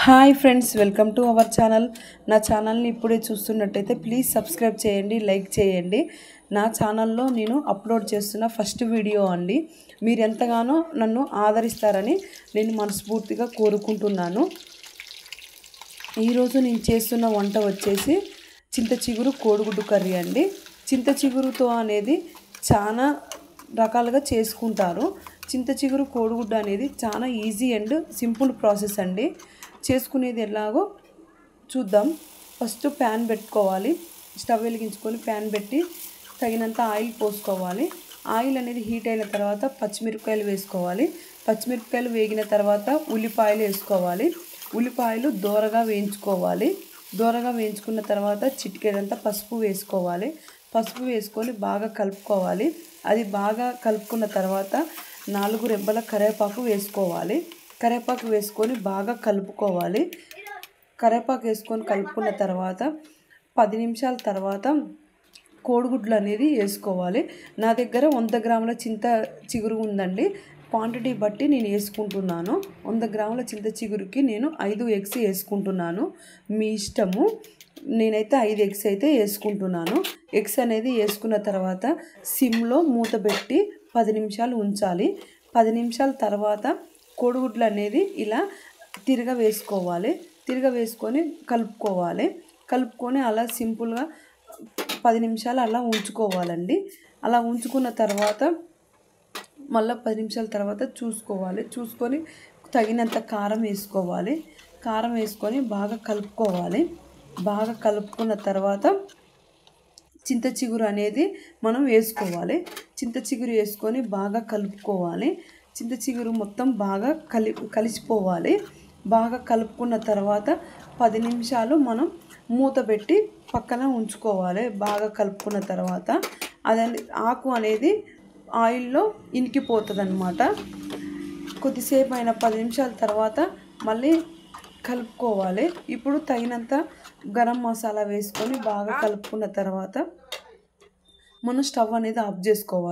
Hi friends, welcome to our channel. నా ఛానల్ని ఇప్పుడే చూస్తున్నట్టయితే ప్లీజ్ సబ్స్క్రైబ్ చేయండి, లైక్ చేయండి. నా ఛానల్లో నేను అప్లోడ్ చేస్తున్న ఫస్ట్ వీడియో అండి. మీరు ఎంతగానో నన్ను ఆదరిస్తారని నేను మనస్ఫూర్తిగా కోరుకుంటున్నాను. ఈరోజు నేను చేస్తున్న వంట వచ్చేసి చింత చిగురు కోడిగుడ్డు కర్రీ అండి. చింత చిగురుతో అనేది చాలా రకాలుగా చేసుకుంటారు. చింత చిగురు కోడిగుడ్డు అనేది చాలా ఈజీ అండ్ సింపుల్ ప్రాసెస్ అండి. చేసుకునేది ఎలాగో చూద్దాం. ఫస్ట్ ప్యాన్ పెట్టుకోవాలి. స్టవ్ వెలిగించుకొని ప్యాన్ పెట్టి తగినంత ఆయిల్ పోసుకోవాలి. ఆయిల్ అనేది హీట్ అయిన తర్వాత పచ్చిమిరపకాయలు వేసుకోవాలి. పచ్చిమిరపకాయలు వేగిన తర్వాత ఉల్లిపాయలు వేసుకోవాలి. ఉల్లిపాయలు దోరగా వేయించుకోవాలి. దోరగా వేయించుకున్న తర్వాత చిటికెడంతా పసుపు వేసుకోవాలి. పసుపు వేసుకొని బాగా కలుపుకోవాలి. అది బాగా కలుపుకున్న తర్వాత 4 రెబ్బల కరివేపాకు వేసుకోవాలి. కరివేపాకు వేసుకొని బాగా కలుపుకోవాలి. కరివేపాకు వేసుకొని కలుపుకున్న తర్వాత 10 నిమిషాల తర్వాత కోడిగుడ్లు అనేది వేసుకోవాలి. నా దగ్గర 100 గ్రాముల చింత చిగురు ఉందండి. క్వాంటిటీ బట్టి నేను వేసుకుంటున్నాను. 100 గ్రాముల చింత చిగురుకి నేను 5 ఎగ్స్ వేసుకుంటున్నాను. మీ ఇష్టము. నేనైతే 5 ఎగ్స్ అయితే వేసుకుంటున్నాను. ఎగ్స్ అనేది వేసుకున్న తర్వాత సిమ్లో మూత పెట్టి 10 నిమిషాలు ఉంచాలి. 10 నిమిషాల తర్వాత కోడిగుడ్లు అనేది ఇలా వేసుకోవాలి. వేసుకొని కలుపుకోవాలి. కలుపుకొని అలా సింపుల్గా 10 నిమిషాలు అలా ఉంచుకోవాలండి. అలా ఉంచుకున్న తర్వాత మళ్ళీ 10 నిమిషాల తర్వాత చూసుకొని తగినంత కారం వేసుకోవాలి. కారం వేసుకొని బాగా కలుపుకోవాలి. బాగా కలుపుకున్న తర్వాత చింత చిగురు అనేది మనం వేసుకోవాలి. చింత చిగురు వేసుకొని బాగా కలుపుకోవాలి. చింత చిగురు మొత్తం బాగా కలిసిపోవాలి. బాగా కలుపుకున్న తర్వాత 10 నిమిషాలు మనం మూత పెట్టి పక్కన ఉంచుకోవాలి. బాగా కలుపుకున్న తర్వాత అదని ఆకు అనేది ఆయిల్లో ఇనికిపోతుంది అన్నమాట. కొద్దిసేపు అయిన 10 నిమిషాల తర్వాత మళ్ళీ కలుపుకోవాలి. ఇప్పుడు తగినంత గరం మసాలా వేసుకొని బాగా కలుపుకున్న తర్వాత మనం స్టవ్ అనేది ఆఫ్ చేసుకోవాలి.